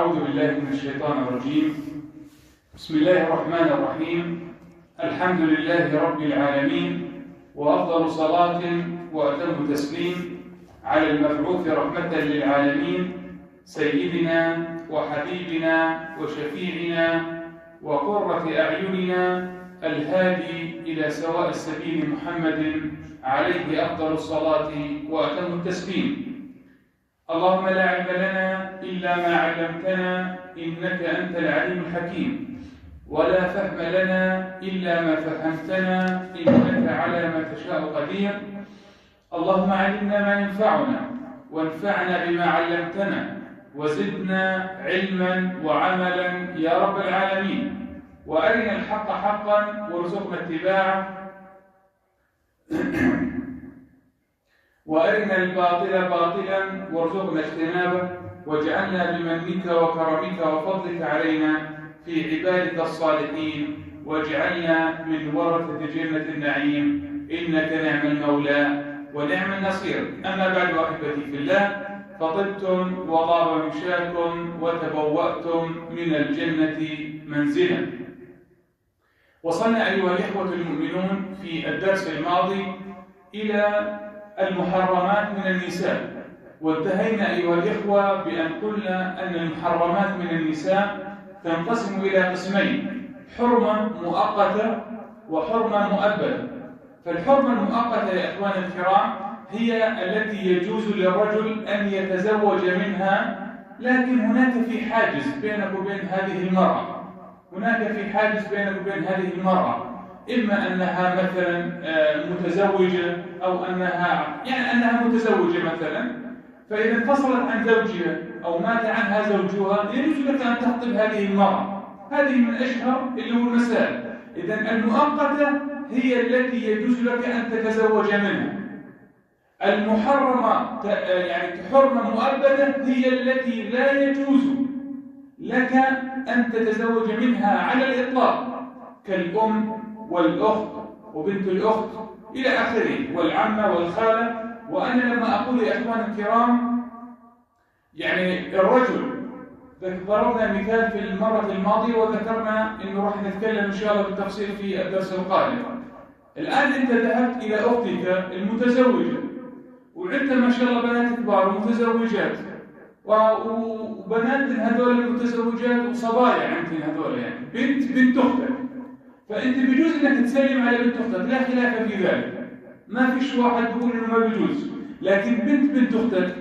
أعوذ بالله من الشيطان الرجيم. بسم الله الرحمن الرحيم. الحمد لله رب العالمين، وأفضل صلاة وأتم تسليم على المبعوث رحمة للعالمين سيدنا وحبيبنا وشفيعنا وقرة أعيننا الهادي إلى سواء السبيل محمد عليه أفضل الصلاة وأتم التسليم. اللهم لا علم لنا إلا ما علمتنا إنك أنت العليم الحكيم، ولا فهم لنا إلا ما فهمتنا إنك على ما تشاء قدير. اللهم علمنا ما ينفعنا وانفعنا بما علمتنا وزدنا علما وعملا يا رب العالمين، وأرنا الحق حقا وارزقنا اتباعه وأرنا الباطل باطلا وارزقنا اجتنابه، واجعلنا بمنك وكرمك وفضلك علينا في عبادك الصالحين، واجعلنا من ورثة جنة النعيم، إنك نعم المولى ونعم النصير. أما بعد أحبتي في الله، فطبتم وطاب ممشاكم وتبوأتم من الجنة منزلا. وصلنا أيها الإخوة المؤمنون في الدرس الماضي إلى المحرمات من النساء، وانتهينا أيها الإخوة بأن قلنا أن المحرمات من النساء تنقسم إلى قسمين: حرمة مؤقتة وحرمة مؤبدة. فالحرمة المؤقتة يا إخواني الكرام هي التي يجوز للرجل أن يتزوج منها، لكن هناك في حاجز بينك وبين هذه المرأة، إما أنها مثلا متزوجة أو أنها متزوجة مثلا، فإذا انفصلت عن زوجها أو مات عنها زوجها يجوز لك أن تخطب هذه المرأة. هذه من أشهر المسائل. إذن المؤقتة هي التي يجوز لك أن تتزوج منها. المحرمة حرمة مؤبدة هي التي لا يجوز لك أن تتزوج منها على الإطلاق، كالأم والأخت وبنت الأخت إلى آخره، والعمة والخالة. وأنا لما أقول يا إخوان الكرام الرجل، ضربنا مثال في المرة الماضية وذكرنا أنه راح نتكلم إن شاء الله بالتفصيل في الدرس القادم. الآن أنت ذهبت إلى أختك المتزوجة، وعندها ما شاء الله بنات كبار ومتزوجات، وبنات من هذول المتزوجات وصبايا عندهم هذول، بنت أختك. فأنت بيجوز أنك تسلم على بنت أختك، لا خلاف في ذلك، ما فيش واحد بيقول إنه ما بيجوز. لكن بنت أختك،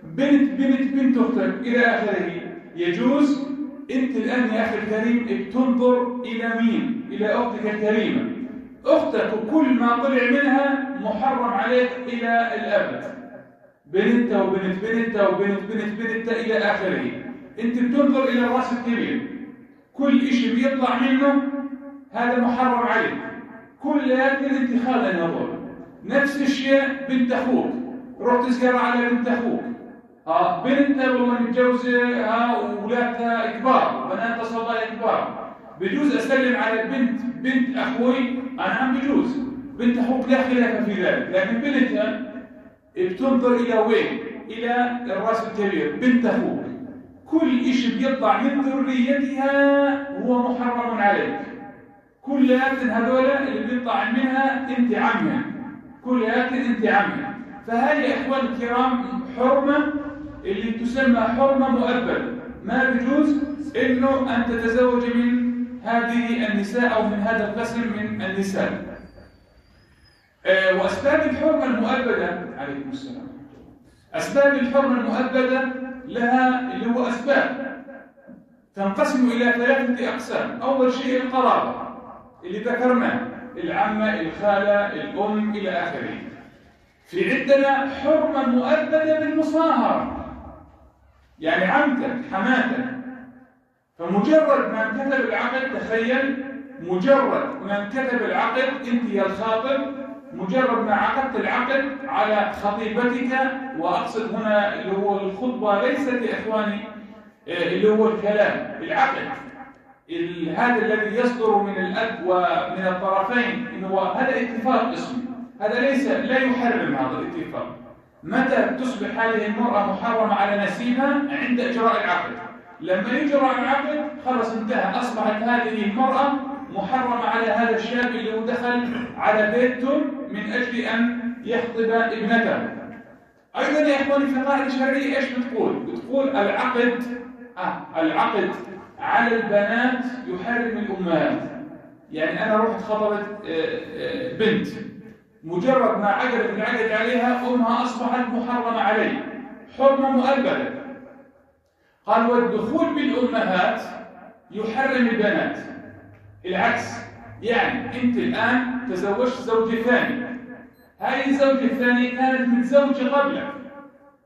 بنت أختك إلى آخره يجوز. أنت الآن يا أخي الكريم بتنظر إلى مين؟ إلى أختك الكريمة. أختك وكل ما طلع منها محرم عليك إلى الأبد، بنتها وبنت بنتها وبنت بنت بنتها إلى آخره. أنت بتنظر إلى الرأس الكبير، كل إشي بيطلع منه هذا محرم عليك، كل أنت خالة النظر. نفس الشيء بنت أخوك، رحت تزور على بنت أخوك، بنتها والله متجوزة وولادها كبار، بناتها صبايا كبار، بجوز أسلم على بنت أخوي أنا بجوز. بنت أخوك لا خلاف في ذلك، لكن بنتها بتنظر إلى وين؟ إلى الرأس الكبير، بنت أخوك، كل إشي بيطلع من ذريتها هو محرم عليك. كل هذول اللي بيطلع منها أنت عمها، أنت عمها. فهذه يا إخوان الكرام حرمة اللي تسمى حرمة مؤبدة، ما بيجوز إنه أن تتزوج من هذه النساء أو من هذا القسم من النساء. وأسباب الحرمة المؤبدة، عليكم السلام، أسباب الحرمة المؤبدة لها اللي هو أسباب تنقسم إلى 3 أقسام. أول شيء القرابة اللي ذكرناه، العمة، الخالة، الأم إلى آخره. في عندنا حرمة مؤبدة بالمصاهرة، يعني عمتك، حماتك. فمجرد ما انكتب العقد، تخيل، مجرد ما انكتب العقد أنت يا الخاطب، مجرد ما عقدت العقد على خطيبتك، وأقصد هنا اللي هو الخطبة ليست يا إخواني اللي هو الكلام، العقد هذا الذي يصدر من الأب ومن الطرفين، إنه هذا اتفاق اسمه، هذا لا يحرم هذا الاتفاق. متى تصبح هذه المرأة محرمة على نسيبها؟ عند إجراء العقد. لما يجرى العقد خلص انتهى، أصبحت هذه المرأة محرمة على هذا الشاب اللي هو دخل على بيته من أجل أن يخطب ابنته. أيضا يا إخواني في قاعدة شرعية إيش بتقول؟ بتقول العقد على البنات يحرم الأمهات. يعني أنا رحت خطبت بنت، مجرد ما عقدت العقد عليها أمها أصبحت محرمة علي، حرمة مؤبدة. قال والدخول بالأمهات يحرم البنات. العكس، يعني أنت الآن تزوجت زوجة ثانية، هذه الزوجة الثانية كانت متزوجة قبلك،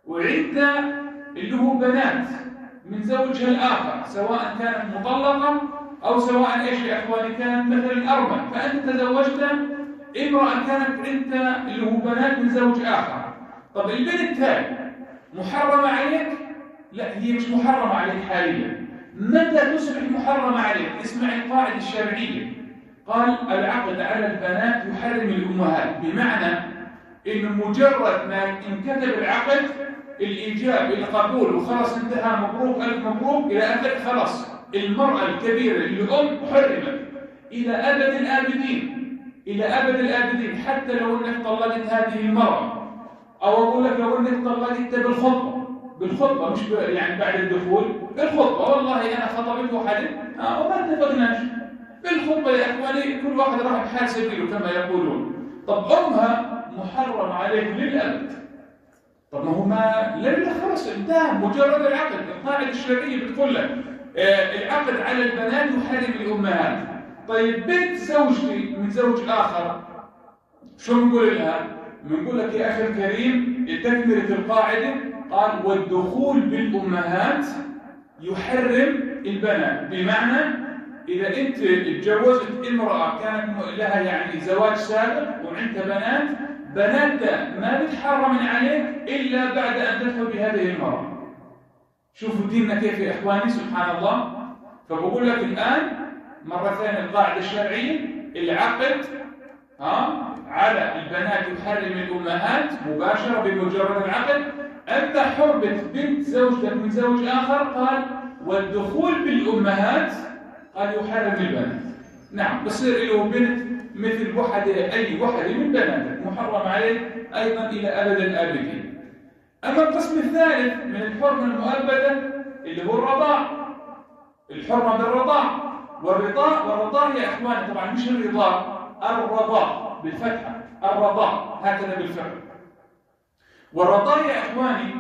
وعندها اللي هو بنات من زوجها الآخر، سواء كانت مطلقة أو سواء إيش يا إخواني كانت مثلا أرمل، فأنت تزوجت امرأة كانت عندها اللي هو بنات من زوج آخر. طب البنت هاي محرمة عليك؟ لا، هي مش محرمة عليك حاليا. متى تصبح محرمة عليك؟ اسمع القاعدة الشرعية. قال العقد على البنات يحرم الأمهات، بمعنى إنه مجرد ما انكتب العقد، الإيجاب القبول وخلص انتهى، مبروك ألف مبروك إلى آخر، خلص المرأة الكبيرة اللي حرمت إلى أبد الآبدين، إلى أبد الآبدين. حتى لو أنك طلقت هذه المرأة، أو أقول لك لو أنك طلقت بالخطبة مش يعني بعد الدخول، بالخطبة، والله أنا خطبت وحدث وما اتفقناش بالخطبة يا إخواني، كل واحد راح بحال سبيله كما يقولون. طب أمها محرم عليك للأبد. طب ما هو لا خلاص انتهى، مجرد العقد. القاعدة الشرعية بتقول لك العقد على البنات يحرم الأمهات. طيب بنت زوجتي من زوج آخر، شو نقول لها؟ بنقول لك يا أخي الكريم تكملة القاعدة، قال والدخول بالأمهات يحرم البنات، بمعنى إذا أنت اتجوزت امرأة كانت لها يعني زواج سابق وعندها بناتها ما بتحرم عليك إلا بعد أن تدخل بهذه المرأة. شوفوا ديننا كيف يا إخواني، سبحان الله. فبقول لك الآن مرة ثانية القاعدة الشرعية، العقد على البنات يحرم الأمهات مباشرة بمجرد العقد. أما حرمة بنت زوجتك من زوج آخر، قال والدخول بالأمهات قال يحرم البنات. نعم، بصير له بنت مثل أي وحدة من بناتك محرم عليه أيضا إلى أبد الآبدين. أما القسم الثالث من الحرمة المؤبدة اللي هو الرضاع، الحرمة بالرضاع. والرضاع يا إخواني طبعا مش الرضاع بالفتحة، الرضاع هكذا بالفتحة. والرضاع يا إخواني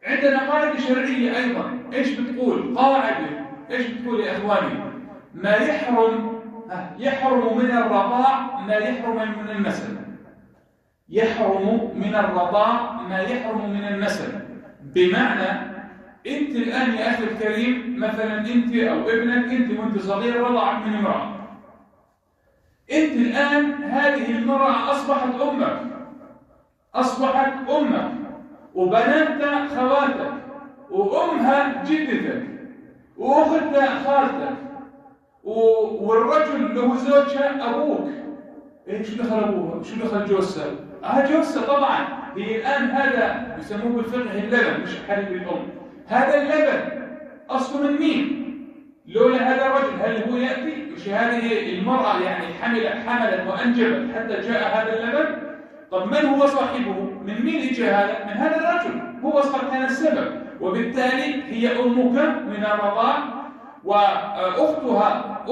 عندنا قاعدة شرعية أيضا. إيش بتقول إيش بتقول يا إخواني؟ ما يحرم من الرضاع ما يحرم من النسب. يحرم من الرضاع ما يحرم من النسب، بمعنى أنت الآن يا أخي الكريم مثلا أنت أو ابنك أنت وأنت صغير رضعت من امرأة، أنت الآن هذه المرأة أصبحت أمك وبناتها خواتك وأمها جدتك وأختها خالتك والرجل اللي هو زوجها أبوك. شو دخل أبوها؟ شو دخل جوزها؟ جوزها طبعا. هي الآن هذا يسموه بالفقه اللبن، مش حليب الأم. هذا اللبن أصله من مين؟ لولا هذا الرجل هل هو يأتي؟ مش هذه المرأة يعني حملت وأنجبت حتى جاء هذا اللبن؟ طب من هو صاحبه؟ من مين إجا هذا؟ من هذا الرجل، هو أصلا كان السبب، وبالتالي هي أمك من الرضاع، وأختها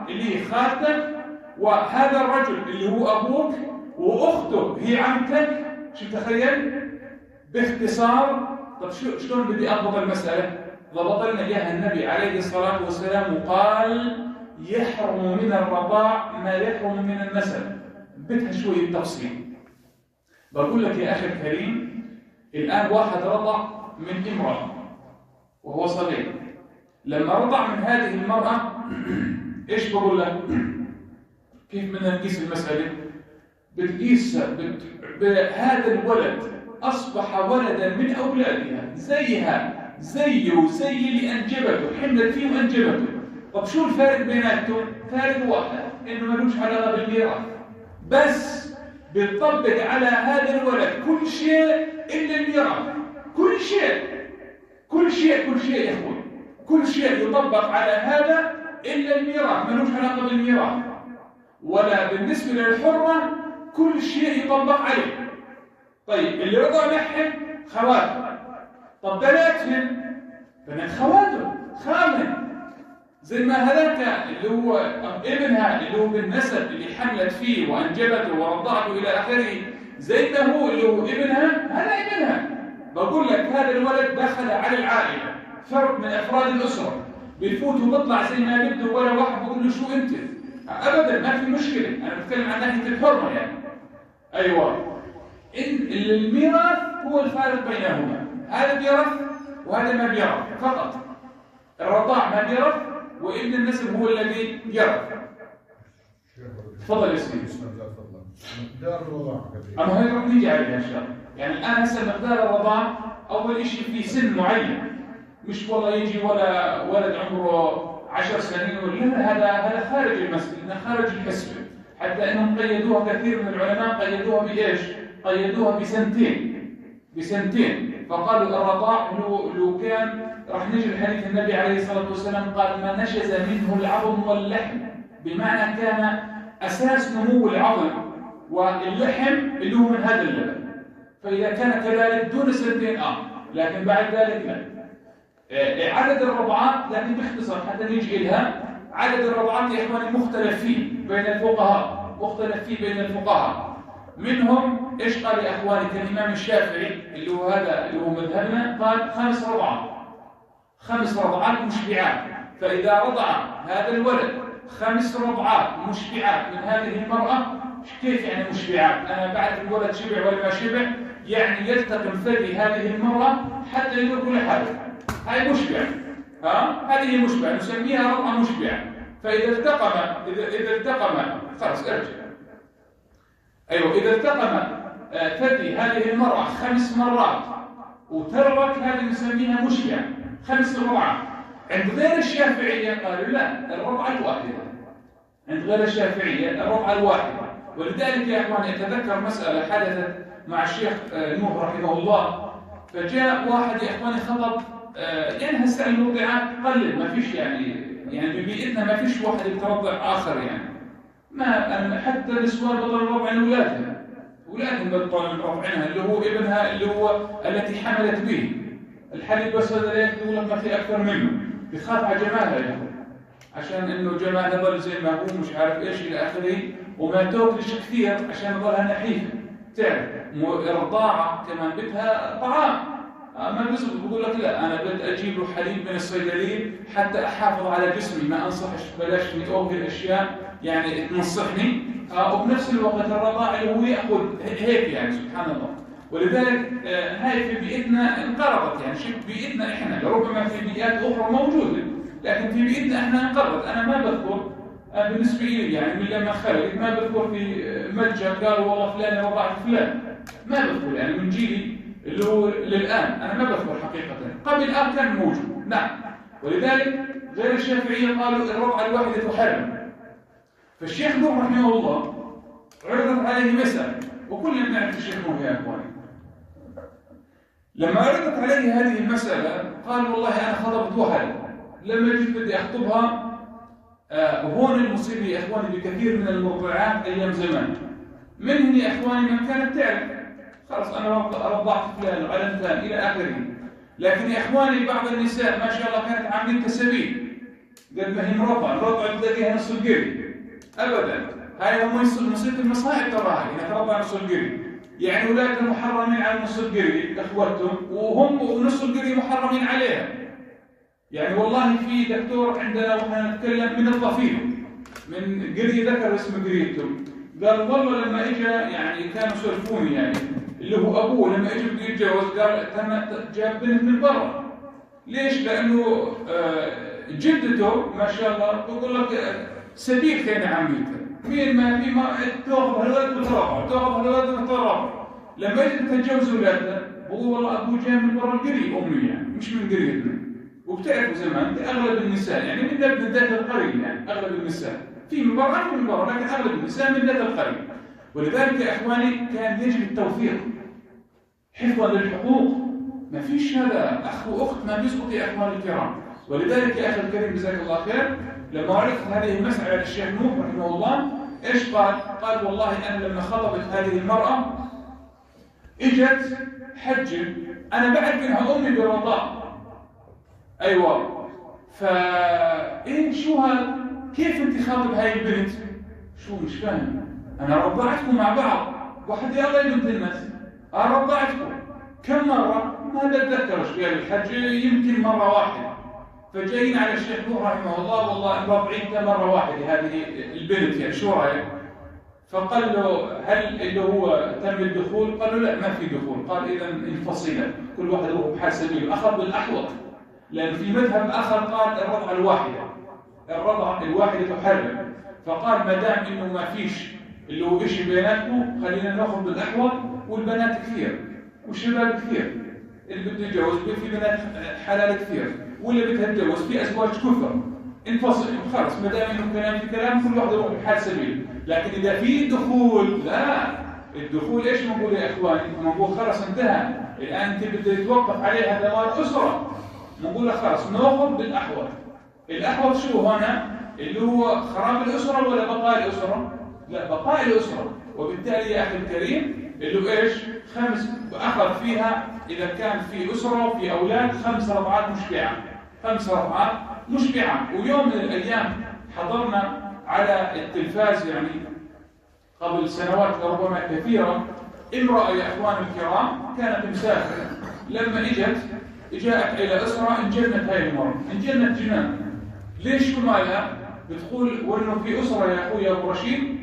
اللي هي خالتك، وهذا الرجل اللي هو أبوك، وأخته هي عمتك. شو تخيل؟ باختصار. طب شلون بدي أضبط المسألة؟ ضبط لنا إياها النبي عليه الصلاة والسلام وقال يحرم من الرضاع ما يحرم من النسب. بدها شوية تفصيل. بقول لك يا أخي الكريم، الآن واحد رضع من امرأة وهو صغير، لما رضع من هذه المرأة إيش بقول لك؟ كيف بدنا نقيس المسألة؟ بتقيس بهذا الولد أصبح ولدا من أولادها، زيه وزي اللي أنجبته، حملت فيه وأنجبته. طب شو الفارق بيناتهم؟ فارق واحد، إنه ملوش علاقة بالميراث، بس بتطبق على هذا الولد كل شيء إلا الميراث. كل شيء يا أخوي. كل شيء يطبق على هذا إلا الميراث، ملوش علاقة بالميراث. ولا بالنسبة للحرة كل شيء يطبق عليه. طيب اللي رضع لحم خواته، طب بناتهم بنات خواته خامن، زي ما هذاك اللي هو ابنها اللي هو بالنسب اللي حملت فيه وأنجبته ورضعته إلى آخره، زي ما هو اللي هو ابنها، هذا ابنها. بقول لك هذا الولد دخل على العائلة، فرد من أفراد الأسرة، بيفوت وبيطلع زي ما بده، ولا واحد بيقول له شو أنت، أبدا ما في مشكلة. أنا بتكلم عن ناحية الحرمة يعني. أيوة، إن الميراث هو الفارق بينهما، هذا بيرث وهذا ما بيرث فقط. الرضاع ما بيرث وابن النسب هو الذي يرث. تفضل يا سيدي. مقدار الرضاعة أما هي راح نيجي عليها إن شاء الله. يعني الآن هسه مقدار الرضاعة أول شيء في سن معين، مش والله يجي ولا ولد عمره 10 سنين ولا هذا خارج المسألة، خارج الحسبة. حتى أنهم قيدوها، كثير من العلماء قيدوها بإيش؟ قيدوها بسنتين. فقالوا الرضاع لو كان، راح نجي الحديث النبي عليه الصلاة والسلام قال ما نشز منه العظم واللحم، بمعنى كان أساس نمو العظم واللحم اللي هو من هذا اللبن. فإذا كان كذلك دون سنتين لكن بعد ذلك لا. عدد الرضعات، لكن باختصار حتى نيجي لها، عدد الرضعات يا إخواني مختلف فيه بين الفقهاء. منهم إيش قال يا إخواني؟ كالإمام الشافعي اللي هو هذا اللي هو مذهبنا، قال 5 رضعات مشبعات. فإذا رضع هذا الولد 5 رضعات مشبعات من هذه المرأة، كيف يعني مشبعات؟ أنا بعد الولد شبع ولا ما شبع، يعني يلتقم ثدي هذه المرأة حتى يدور كل حاجة، هاي مشبع. هذه مشبع، نسميها رضعة مشبعة. فإذا التقم خلاص ارجع. أيوة، إذا التقم ثدي هذه المرأة 5 مرات وترك، هذه نسميها مشبع، 5 رضعات. عند غير الشافعية قالوا لا، الرضعة الواحدة. عند غير الشافعية الرضعة الواحدة. ولذلك يا أخواني أتذكر مسألة حدثت مع الشيخ نوح رحمه الله. فجاء واحد يا أخواني خطب، يعني هسه المرضعات قلل، ما فيش يعني ببيئتنا ما فيش واحد يترضع آخر يعني. ما حتى النسوان بطل رضع أولادهم بطل رضعها، اللي هو ابنها اللي هو التي حملت به. الحليب بس هذا يقول لك ما في أكثر منه، بيخاف على جمالها يا أخوان، عشان إنه جمالها ظل زي ما هو مش عارف إيش إلى آخره، وما تاكلش كثير عشان ظلها نحيفة. تعرف الرضاعة كمان بدها طعام، ما بيزبط. بقول لك لا، أنا بدي أجيب له حليب من الصيدلية حتى أحافظ على جسمي، ما أنصحش بلاش أكل أشياء يعني تنصحني. وبنفس الوقت الرضاعة اللي هو يأخذ هيك يعني، سبحان الله. ولذلك هاي في بيئتنا انقرضت، يعني شوف بيئتنا إحنا، ربما في بيئات أخرى موجودة، لكن في بيئتنا إحنا انقرضت. أنا ما بذكر بالنسبة لي يعني من لما خلقت، ما بذكر في متجر قالوا والله فلان رضعت فلان، ما بذكر يعني من جيلي اللي هو للآن، أنا ما بذكر حقيقة. قبل كان موجود، نعم. ولذلك غير الشافعية قالوا الرضعة الواحدة تحرم. فالشيخ نوح رحمه الله عرضت عليه مسألة، وكلنا نعرف الشيخ نوح يا أخواني. لما عرضت عليه هذه المسألة قال والله أنا خطبت واحدة، لما جيت بدي أخطبها هون المصيبة يا إخواني بكثير من المرضعات أيام زمان، منهم يا إخواني من كانت تعرف خلاص أنا رضعت فلان وعلى فلان إلى آخره. لكن يا إخواني بعض النساء ما شاء الله كانت عاملين تسابيح، قد ما هي مرضعة تلاقيها نص القري. أبدا، هاي هم مصيبة المصائب تراها إنها ترضع نص القري، يعني أولادها محرمين على نص القري إخوتهم، وهم ونص القري محرمين عليها. يعني والله في دكتور عندنا وإحنا نتكلم من الضفير، من قرية ذكر اسم قريتهم، قال والله لما إجا يعني كانوا يسولفوني يعني اللي هو أبوه لما إجا بده يتجوز قال جاب بنت من برا. ليش؟ لأنه جدته ما شاء الله بقول لك سبيل كان عميته، مين ما في ما تأخذ هالولد وترضع، تأخذ هالولد وترضع. لما إجا تتجوز أولادها بقول والله أبوه جاي من برا القرية أمي يعني مش من قريتنا. وبتعرفوا زمان أغلب النساء يعني من ذات القرية، يعني أغلب النساء في من برا لكن أغلب النساء من ذات القرية. ولذلك يا إخواني كان يجب التوفيق حفظا للحقوق. ما فيش هذا أخ وأخت ما بيسقط يا إخواني الكرام. ولذلك يا أخي الكريم جزاك الله خير، لما عرفت هذه المسألة للشيخ نوح رحمه الله إيش قال؟ قال والله أنا لما خطبت هذه المرأة إجت حجة، أنا بعد منها أمي بالرضاع. أيوة، فإيه شو هذا؟ كيف أنت خاطب هاي البنت؟ شو مش فاهم؟ أنا رضعتكم مع بعض، واحد يا الله يا بنت الناس، أنا رضعتكم كم مرة؟ ما بتذكر ايش قال الحج، يمكن مرة واحدة. فجايين على الشيخ نوح رحمه الله والله رضعتها مرة واحدة هذه البنت، يعني شو رأيك؟ فقال له هل اللي هو تم الدخول؟ قال له لا ما في دخول. قال إذا انفصلا، كل واحد يروح بحال سبيل. أخذ بالأحوط، لأن في مذهب آخر قال الرضعة الواحدة، الرضعة الواحدة تحرم. فقال ما دام إنه ما فيش اللي هو إشي بيناتكم خلينا ناخذ بالأحوط، والبنات كثير والشباب كثير، اللي بده يتجوز في بنات حلال كثير، واللي بدها تتجوز في أزواج كثر. انفصل خلص، ما دام إنه كلام في كلام كل واحد يروح بحال سبيل. لكن إذا في دخول لا، الدخول إيش نقول يا إخواني؟ نقول خلص انتهى، الآن أنت بدك يتوقف عليها دمار أسرة، نقول خلص ناخذ بالأحوط. الأحوط شو هنا؟ اللي هو خراب الأسرة ولا بقاء الأسرة؟ لا، بقاء الأسرة. وبالتالي يا أخي الكريم اللي هو إيش؟ أخذ فيها إذا كان في أسرة وفي أولاد 5 رضعات مشبعة، 5 رضعات مشبعة. ويوم من الأيام حضرنا على التلفاز يعني قبل سنوات ربما كثيرة امرأة يا إخوان الكرام كانت مسافرة، لما جاءت إلى أسرة انجنت هاي المرأة، انجنت جنان. ليش شو مالها؟ بتقول وإنه في أسرة يا أخوي أبو رشيد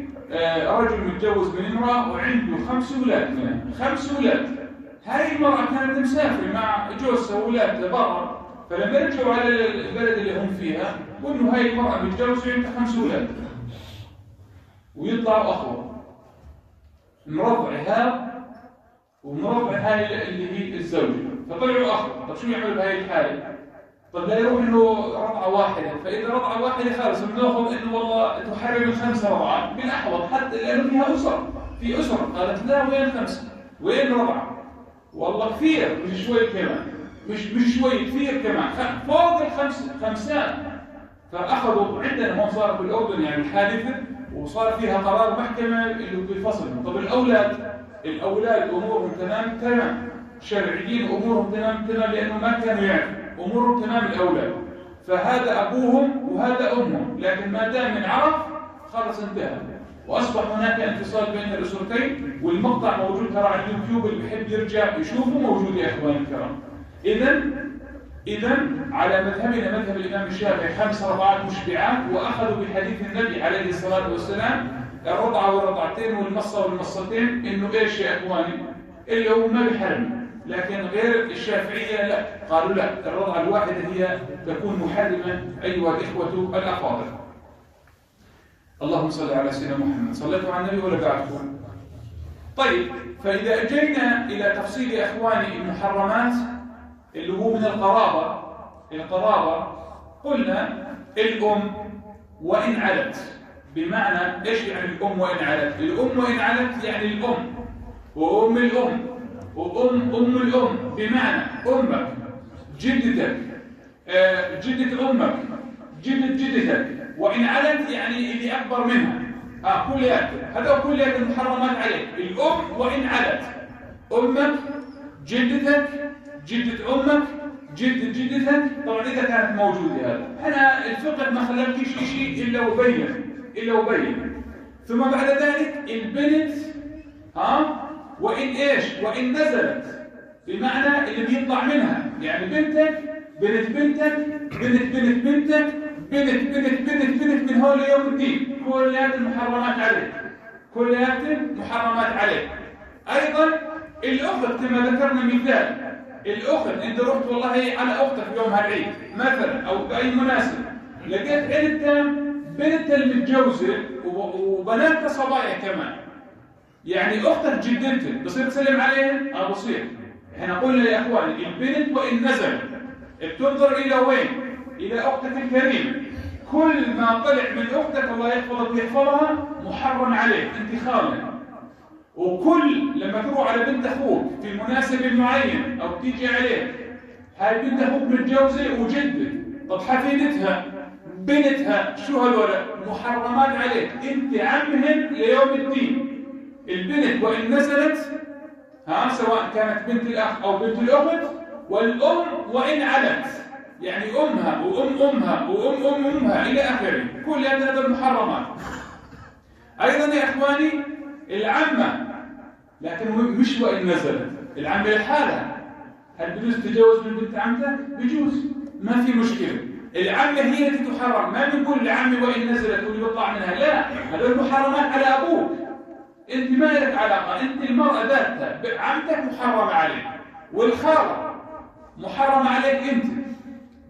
رجل متجوز من امرأة وعنده 5 أولاد منها، 5 أولاد. هاي المرأة كانت مسافرة مع جوزها وأولادها برا، فلما رجعوا على البلد اللي هم فيها وإنه هاي المرأة متجوزة وعندها 5 أولاد، ويطلعوا أخوة مرضع هذا ومرضع هاي اللي هي الزوجة، فطلعوا أخوة. طب شو يعملوا بهاي الحالة؟ طب لا يروح إنه رضعة واحدة، فإذا رضعة واحدة خالص بناخذ إنه والله تحرم 5 رضعات بالأحوط، حتى لأنه فيها أسرة، في أسرة. قالت لا وين 5؟ وين رضعة؟ والله كثير، مش شوي كمان، مش شوي كثير كمان، فوق ال5. فأخذوا عندنا هون صار في الأردن يعني الحادثة، وصار فيها قرار محكمة اللي بيفصلهم. طب الأولاد أمورهم تمام، شرعيين أمورهم تمام لأنه ما كانوا يعرفوا أمورهم تمام الأولاد، فهذا أبوهم وهذا أمهم. لكن ما دام من عرف خلص انتهى، وأصبح هناك انفصال بين الأسرتين. والمقطع موجود ترى على اليوتيوب، اللي بيحب يرجع يشوفه موجود يا إخواني الكرام. إذا على مذهبنا مذهب الإمام الشافعي 5 رضعات مشبعات، وأخذوا بحديث النبي عليه الصلاة والسلام الرضعة والرضعتين والمصة والمصتين، إنه إيش يا إخواني؟ اللي هو ما بحرم. لكن غير الشافعية لا، قالوا لا، الرضعة الواحدة هي تكون محرمة أيها الإخوة الأفاضل. اللهم صل على سيدنا محمد. صليتوا على النبي ولا بعدكم؟ طيب، فإذا أجينا إلى تفصيل يا إخواني المحرمات اللي هو من القرابة قلنا الأم وإن علت. بمعنى إيش يعني الأم وإن علت؟ الأم وإن علت يعني الأم وأم الأم وأم الأم، بمعنى أمك، جدتك، جدة أمك، جدتك، وإن علت يعني اللي أكبر منها، كليات، هذا كليات المحرمات عليك. الأم وإن علت، أمك، جدتك، جدة أمك، جدتك. طبعا إذا كانت موجودة هذا، أنا الفقه ما خلالكيش شيء إلا وبين. ثم بعد ذلك البنت وإن إيش؟ وإن نزلت، بمعنى اللي بيطلع منها، يعني بنتك، بنت بنتك، بنت بنتك، بنت من هول يوم الدين، كليات المحرمات عليك، كليات محرمات عليك. أيضا الأخت كما ذكرنا مثال، الأخت أنت رحت والله على أختك يوم هالعيد مثلا أو بأي مناسبة، لقيت بنت المتجوزة وبناتها صبايا كمان، يعني أختك جدتك، بصير تسلم عليها؟ بصير. احنا قلنا يا أخواني البنت وإن نزل بتنظر إلى وين؟ إلى أختك الكريمة. كل ما طلع من أختك الله يحفظك ويحفظها محرم عليك، أنت خالة. وكل لما تروح على بنت أخوك في مناسبة معين أو تيجي عليه، هاي بنت أخوك متجوزة وجدة، طب حفيدتها، بنتها، شو هذول؟ محرمات عليك، انت عمهن ليوم الدين. البنت وان نزلت سواء كانت بنت الاخ او بنت الاخت، والام وان علت، يعني امها وام امها وام امها الى اخره، كل هذا المحرمات. ايضا يا اخواني العمه، لكن مش وان نزلت، العمه لحالها. هل بيجوز التجاوز من بنت عمته؟ بيجوز، ما في مشكله. العمه هي التي تحرم، ما بنقول العمه وان نزلت واللي بيطلع منها، لا، هذول محرمات على ابوك، انت ما لك علاقه، انت المراه ذاتها عمتك محرمه عليك، والخاله محرمه عليك انت،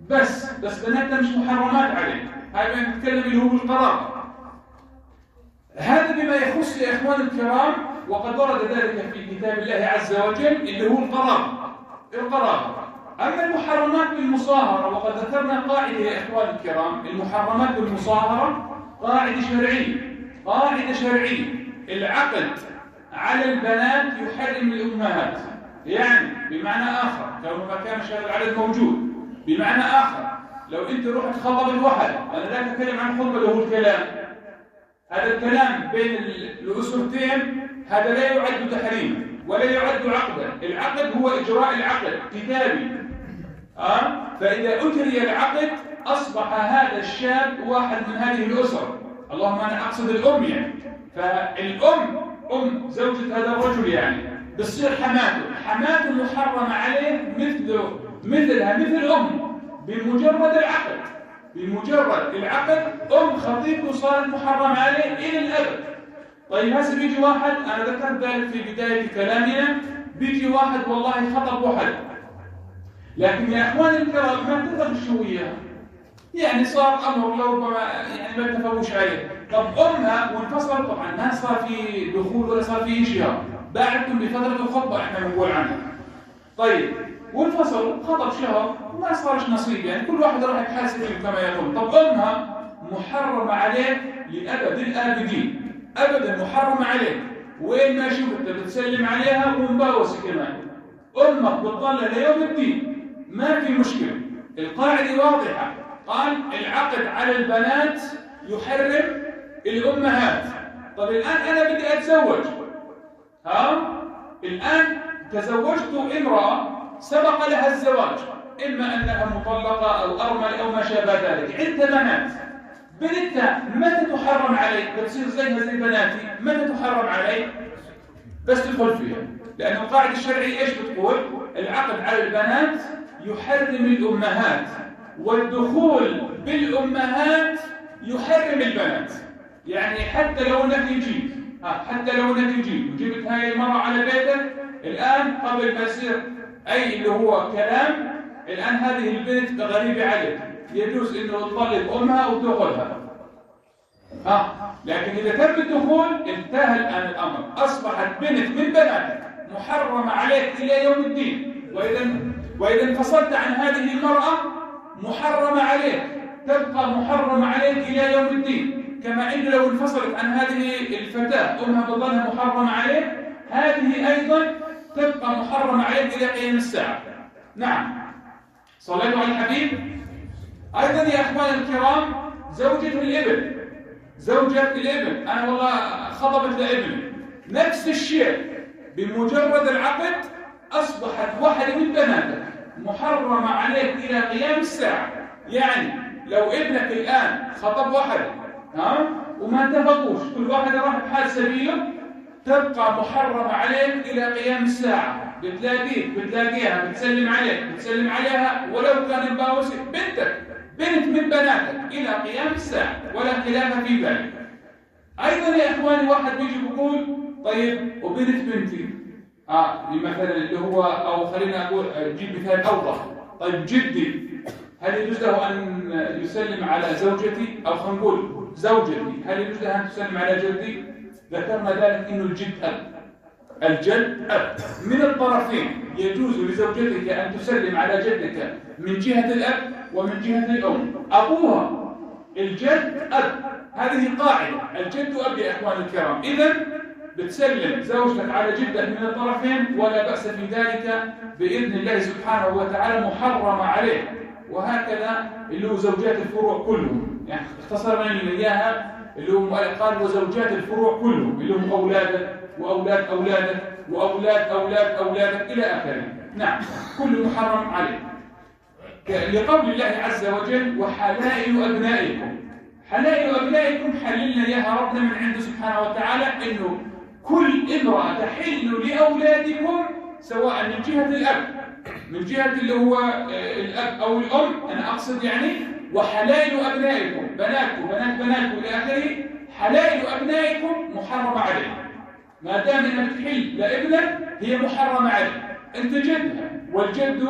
بس بناتها مش محرمات عليك. هاي ما نتكلم اللي هو القرابه. هذا بما يخص يا اخوان الكرام، وقد ورد ذلك في كتاب الله عز وجل اللي هو القرابه. اما المحرمات بالمصاهره، وقد ذكرنا قاعده يا اخوان الكرام، المحرمات بالمصاهره قاعده شرعيه. العقد على البنات يحرم الامهات، يعني بمعنى اخر، لو ما كانش هذا العدد موجود، بمعنى اخر لو انت رحت خطبت واحد، انا لا اتكلم عن خطبه اللي هو الكلام، هذا الكلام بين الاسرتين هذا لا يعد تحريما ولا يعد عقدا. العقد هو اجراء العقد كتابي، فاذا اجري العقد اصبح هذا الشاب واحد من هذه الاسر. اللهم انا اقصد الام، يعني فالام ام زوجة هذا الرجل يعني بتصير حماته محرم عليه مثلها مثل ام بمجرد العقد ام خطيبته صارت محرم عليه الى الابد. طيب هسه بيجي واحد، انا ذكرت ذلك في بدايه كلامنا، بيجي واحد والله خطب واحد، لكن يا اخوان الكرام ما تقدر شو وياه، يعني صار امر لربما يعني ما اتفقوش عليه. طب امها وانفصل، طبعا ما صار في دخول ولا صار في شيء، بعدتم بفتره الخطبه احنا بنقول عنها. طيب وانفصلوا، خطب شهر ما صارش نصيب، يعني كل واحد راح يتحاسب كما يقول. طب امها محرمه عليك لابد الابدين، ابدا محرمه عليك، وين ما شفتها بتسلم عليها ومباوسه كمان، امك بتضل ليوم الدين، ما في مشكله. القاعده واضحه، قال العقد على البنات يحرم الامهات. طب الان انا بدي اتزوج، الان تزوجت امراه سبق لها الزواج، اما انها مطلقه او ارمل او ما شابه ذلك، عندها بنتها متى تحرم عليك؟ بتصير زيها زي بناتي، متى تحرم عليك؟ بس تدخل فيها، لأن القاعدة الشرعية ايش بتقول؟ العقد على البنات يحرم الأمهات، والدخول بالأمهات يحرم البنات. يعني حتى لو انك جيت وجبت هاي المرأة على بيتك الآن، قبل ما يصير أي اللي هو كلام، الآن هذه البنت غريبة عليك، يجوز انه تطلق امها وتدخلها، لكن اذا تم الدخول انتهى الان الامر، اصبحت بنت من بناتك محرمه عليك الى يوم الدين. واذا انفصلت عن هذه المراه محرمه عليك، تبقى محرمه عليك الى يوم الدين. كما انه لو انفصلت عن هذه الفتاه امها بظلها محرمه عليك، هذه ايضا تبقى محرمه عليك الى قيام الساعه. نعم، صليتوا على الحبيب. أيضا يا أخوان الكرام زوجة الابن، أنا والله خطبت لابني، نفس الشيء، بمجرد العقد أصبحت واحدة من بناتك محرمة عليك إلى قيام الساعة. يعني لو ابنك الآن خطب واحدة وما اتفقوش، كل واحد راح بحال سبيله، تبقى محرمة عليك إلى قيام الساعة. بتلاقيها بتسلم عليها ولو كان مباوس، بنت من بناتك إلى قيام الساعة، ولا خلاف في ذلك. أيضا يا إخواني واحد بيجي بيقول طيب وبنت بنتي، مثلا اللي هو، أو خلينا أقول أجيب مثال أوضح، طيب جدي هل يجوز له أن يسلم على زوجتي؟ أو خلينا نقول زوجتي هل يجوز لها أن تسلم على جدي؟ ذكرنا ذلك إنه الجد أب من الطرفين، يجوز لزوجتك أن تسلم على جدك من جهة الأب ومن جهة الأم. أبوها الجد أب، هذه قاعدة، الجد أب يا إخوان الكرام. إذن بتسلم زوجتك على جدك من الطرفين ولا بأس في ذلك بإذن الله سبحانه وتعالى، محرم عليه وهكذا اللي هو زوجات الفروع كلهم، يعني اختصرنا لنا إياها اللي هو قال وزوجات الفروع كلهم اللي هم أولادك وأولاد أولادك وأولاد أولاد أولادك إلى آخره. نعم كله محرم عليه، لقول الله عز وجل وحلائل أبنائكم. حلائل أبنائكم حللنا إياها ربنا من عنده سبحانه وتعالى إنه كل امرأة تحل لأولادكم سواء من جهة الأب من جهة اللي هو الأب أو الأم، أنا أقصد يعني وحلائل أبنائكم بناتكم بنات بناتكم إلى آخره. حلائل أبنائكم محرمة عليه، ما دام إنها بتحل لابنك هي محرمة عليه، أنت جدها والجد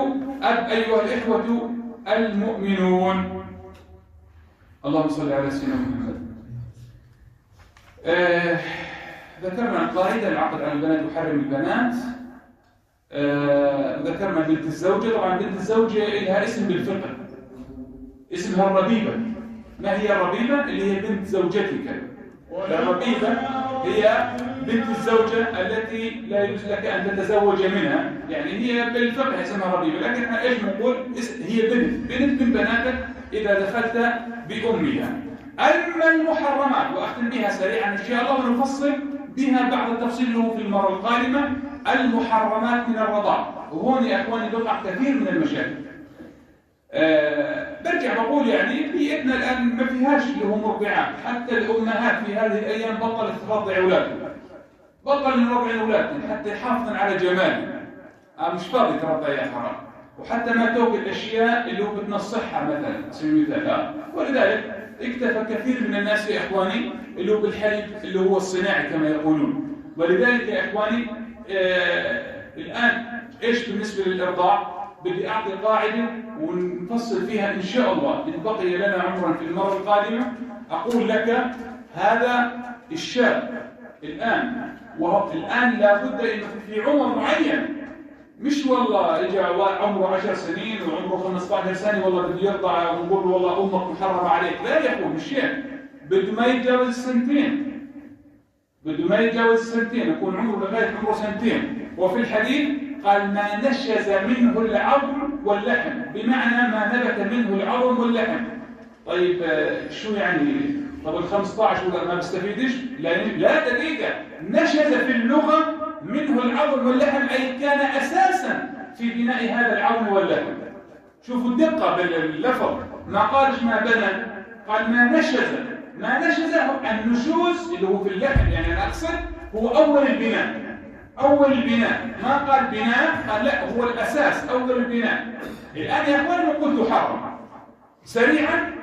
أب أيها الإخوة المؤمنون. اللهم صل على سيدنا محمد. ذكرنا القاعدة العقد على البنات يحرم البنات. ذكرنا بنت الزوجة. طبعا بنت الزوجة لها اسم بالفقه اسمها الربيبة. ما هي الربيبة؟ اللي هي بنت زوجتك. الربيبة هي بنت الزوجة التي لا يجوز لك أن تتزوج منها، يعني هي بالفقه اسمها ربيبة، لكن احنا ايش نقول؟ هي بنت من بناتك إذا دخلت بأمها. أما المحرمات، وأختم بها سريعا إن شاء الله ونفصل بها بعض التفصيل له في المرة القادمة. المحرمات من الرضاع، وهون يا أخواني بقع كثير من المشاكل. برجع بقول يعني بيئتنا الآن ما فيهاش اللي هو مرضعات، حتى الأمهات في هذه الأيام بطلت ترضع أولادها، بطل نرضع أولادنا حتى حافظا على جمالنا. مش فاضي ترضع يا حرام، وحتى ما توكل الأشياء اللي هو بتنصحها مثلا على سبيل المثال. ولذلك اكتفى كثير من الناس يا إخواني اللي هو بالحليب اللي هو الصناعي كما يقولون. ولذلك يا إخواني الآن إيش بالنسبة للإرضاع؟ بدي أعطي قاعدة ونفصل فيها إن شاء الله إن بقي لنا عمرا في المرة القادمة. أقول لك هذا الشاب الآن، الآن لابد إنه في عمر معين، مش والله إجا عمره 10 سنين وعمره 15 سنة والله بده يرضع ونقول له والله أمك محرمة عليك. لا يا أخوان مش هيك، بده ما يتجاوز السنتين، بده ما يتجاوز السنتين، يكون عمره لغاية عمره سنتين. وفي الحديث قال ما نشز منه العظم واللحم، بمعنى ما نبت منه العظم واللحم. طيب شو يعني؟ طب ال 15 ما بيستفيدش؟ لا دقيقة، نشز في اللغة منه العظم واللحم أي كان أساسا في بناء هذا العظم واللحم. شوفوا الدقة باللفظ، ما قالش ما بنى، قال ما نشز. ما نشز النشوز اللي هو في اللحم، يعني أنا أقصد هو أول البناء، أول البناء، ما قال بناء، قال لا هو الأساس أول البناء. الآن يا أخواني قلت حرم سريعا.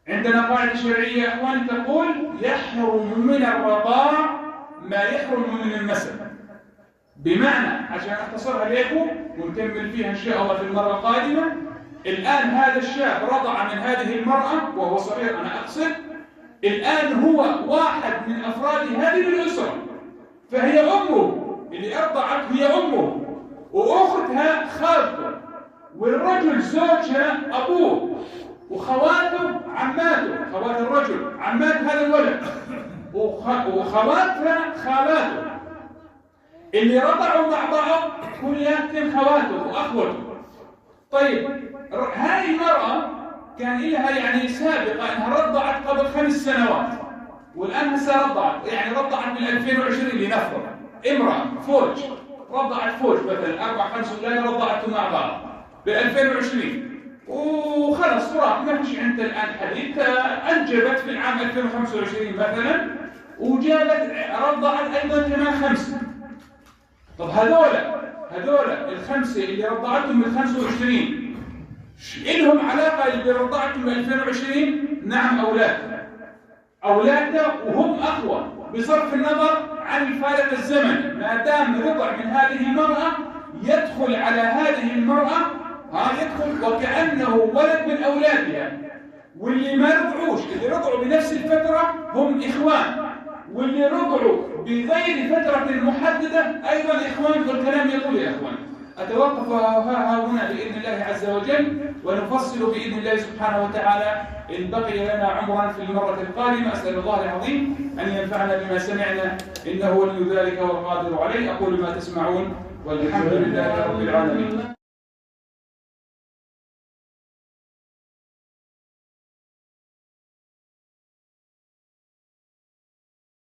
عندنا قاعدة شرعية يا أخواني تقول يحرم من الرضاع ما يحرم من المسك. بمعنى عشان أختصرها لكم ونكمل فيها إن شاء الله في المرة القادمة. الآن هذا الشاب رضع من هذه المرأة وهو صغير، أنا أقصد الآن هو واحد من أفراد هذه الأسرة، فهي أمه اللي أرضعت، هي أمه، وأختها خالته، والرجل زوجها أبوه، وخواته عماته، خوات الرجل عمات هذا الولد، وخواتها خالاته، اللي رضعوا مع بعض كلياتهم خواته وأخوته. طيب هذه المرأة كان لها يعني سابقة أنها رضعت قبل 5 سنوات، والآن هسه رضعت، يعني رضعت بال 2020 لنفرض امرأة فوج رضعت فوج مثلا 4-5 أولاد رضعتهم مع بعض بال 2020 وخلص فراق، ما فيش عندها الآن حديث، أنجبت في العام 2025 مثلا وجابت رضعت أيضا كمان 5. طب هذول الخمسة اللي رضعتهم من 25 إلهم علاقة اللي رضعتهم من 2020؟ نعم أولادها وهم أخوة بصرف النظر عن الفارق الزمني. ما دام رضع من هذه المرأة يدخل على هذه المرأة يدخل وكأنه ولد من أولادها. واللي ما رضعوش اللي رضعوا بنفس الفترة هم إخوان، واللي رضعوا بغير فترة محددة أيضا إخوان. والكلام يطول يا إخوان. أتوقف ها هنا بإذن الله عز وجل ونفصل بإذن الله سبحانه وتعالى إن بقي لنا عمرا في المرة القادمة. أسأل الله العظيم أن ينفعنا بما سمعنا إنه ولي ذلك والقادر عليه. أقول ما تسمعون والحمد لله رب العالمين.